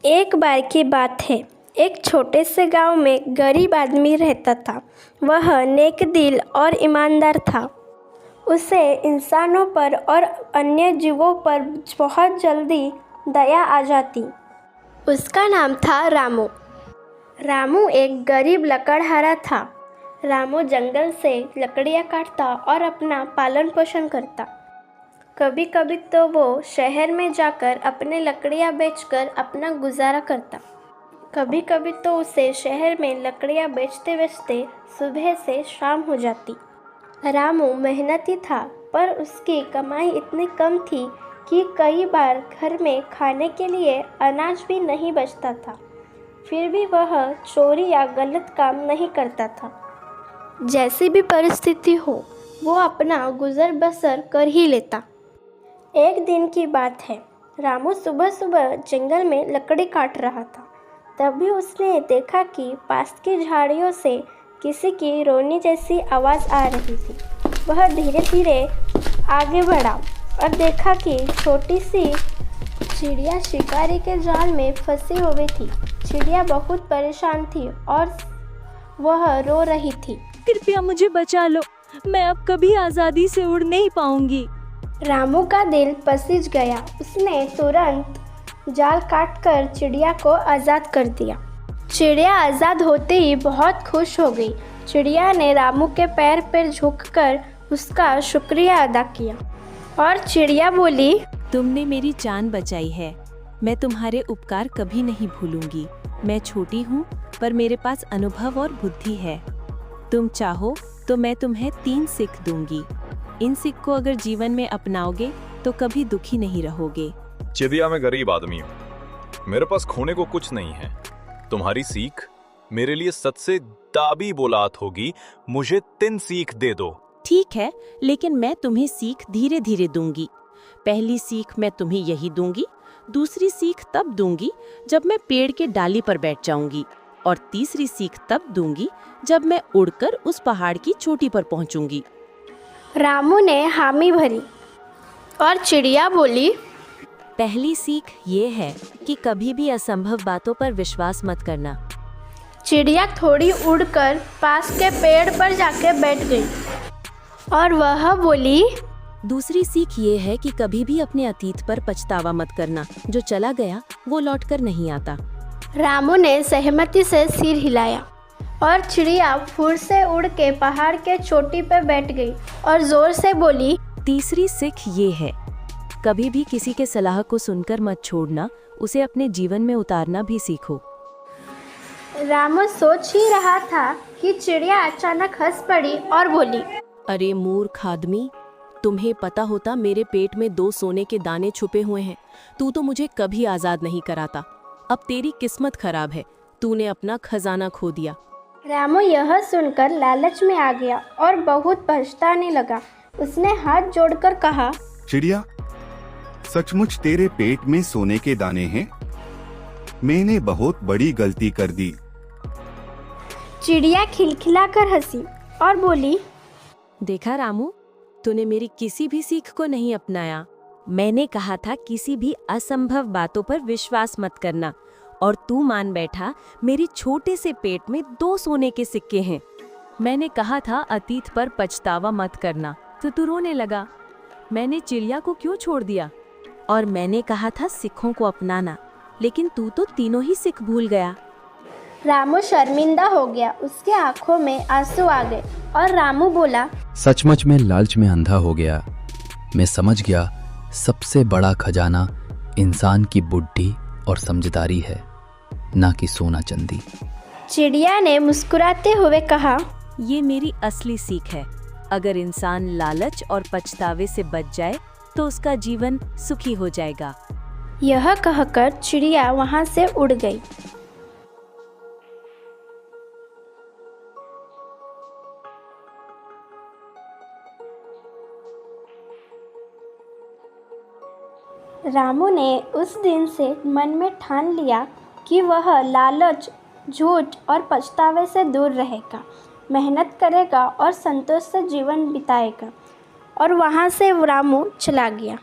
एक बार की बात है। एक छोटे से गांव में गरीब आदमी रहता था। वह नेक दिल और ईमानदार था। उसे इंसानों पर और अन्य जीवों पर बहुत जल्दी दया आ जाती। उसका नाम था रामू। रामू एक गरीब लकड़हारा था। रामू जंगल से लकड़ियाँ काटता और अपना पालन पोषण करता। कभी कभी तो वो शहर में जाकर अपने लकड़ियाँ बेचकर अपना गुजारा करता। कभी कभी तो उसे शहर में लकड़ियाँ बेचते बेचते सुबह से शाम हो जाती। रामू मेहनती था, पर उसकी कमाई इतनी कम थी कि कई बार घर में खाने के लिए अनाज भी नहीं बचता था। फिर भी वह चोरी या गलत काम नहीं करता था। जैसी भी परिस्थिति हो, वो अपना गुजर बसर कर ही लेता। एक दिन की बात है। रामू सुबह सुबह जंगल में लकड़ी काट रहा था। तभी उसने देखा कि पास की झाड़ियों से किसी की रोने जैसी आवाज़ आ रही थी। वह धीरे धीरे आगे बढ़ा और देखा कि छोटी सी चिड़िया शिकारी के जाल में फंसी हुई थी। चिड़िया बहुत परेशान थी और वह रो रही थी। कृपया मुझे बचा लो, मैं अब कभी आज़ादी से उड़ नहीं पाऊंगी। रामू का दिल पसीज गया। उसने तुरंत जाल काटकर चिड़िया को आज़ाद कर दिया। चिड़िया आज़ाद होते ही बहुत खुश हो गई। चिड़िया ने रामू के पैर पर झुककर उसका शुक्रिया अदा किया और चिड़िया बोली, तुमने मेरी जान बचाई है। मैं तुम्हारे उपकार कभी नहीं भूलूंगी। मैं छोटी हूँ, पर मेरे पास अनुभव और बुद्धि है। तुम चाहो तो मैं तुम्हें 3 सीख दूंगी। इन सीख को अगर जीवन में अपनाओगे तो कभी दुखी नहीं रहोगे। चिड़िया, मैं गरीब आदमी हूँ, मेरे पास खोने को कुछ नहीं है। तुम्हारी सीख मेरे लिए सच से दाबी बोलात होगी। मुझे 3 सीख दे दो। ठीक है, लेकिन मैं तुम्हें सीख धीरे धीरे दूंगी। पहली सीख मैं तुम्हें यही दूंगी। दूसरी सीख तब दूंगी जब मैं पेड़ के डाली पर बैठ जाऊंगी, और तीसरी सीख तब दूंगी जब मैं उड़कर उस पहाड़ की चोटी पर पहुंचूंगी। रामू ने हामी भरी और चिड़िया बोली, पहली सीख ये है कि कभी भी असंभव बातों पर विश्वास मत करना। चिड़िया थोड़ी उड़कर पास के पेड़ पर जाके बैठ गई और वह बोली, दूसरी सीख ये है कि कभी भी अपने अतीत पर पछतावा मत करना। जो चला गया वो लौटकर नहीं आता। रामू ने सहमति से सिर हिलाया और चिड़िया फुर से उड़ के पहाड़ के चोटी पर बैठ गई और जोर से बोली, तीसरी सीख ये है, कभी भी किसी के सलाह को सुनकर मत छोड़ना, उसे अपने जीवन में उतारना भी सीखो। रामू सोच ही रहा था कि चिड़िया अचानक हंस पड़ी और बोली, अरे मूर्ख आदमी, तुम्हें पता होता मेरे पेट में 2 सोने के दाने छुपे हुए हैं, तू तो मुझे कभी आज़ाद नहीं कराता। अब तेरी किस्मत खराब है, तूने अपना खजाना खो दिया। रामू यह सुनकर लालच में आ गया और बहुत पछताने लगा। उसने हाथ जोड़कर कहा, चिड़िया, सचमुच तेरे पेट में सोने के दाने हैं? मैंने बहुत बड़ी गलती कर दी। चिड़िया खिलखिलाकर हंसी और बोली, देखा रामू, तूने मेरी किसी भी सीख को नहीं अपनाया। मैंने कहा था किसी भी असंभव बातों पर विश्वास मत करना, और तू मान बैठा मेरे छोटे से पेट में 2 सोने के सिक्के हैं। मैंने कहा था अतीत पर पछतावा मत करना, तो तू रोने लगा। मैंने चिड़िया को क्यों छोड़ दिया? और मैंने कहा था सिखों को अपनाना, लेकिन तू तो तीनों ही सिख भूल गया। रामू शर्मिंदा हो गया। उसके आंखों में आंसू आ गए और रामू बोला, सचमुच मैं लालच में अंधा हो गया। मैं समझ गया सबसे बड़ा खजाना इंसान की बुद्धि और समझदारी है, ना कि सोना चांदी। चिड़िया ने मुस्कुराते हुए कहा, ये मेरी असली सीख है। अगर इंसान लालच और पछतावे से बच जाए तो उसका जीवन सुखी हो जाएगा। यह कहकर चिड़िया वहां से उड़ गई। रामू ने उस दिन से मन में ठान लिया कि वह लालच, झूठ और पछतावे से दूर रहेगा, मेहनत करेगा और संतोष से जीवन बिताएगा। और वहाँ से रामू चला गया।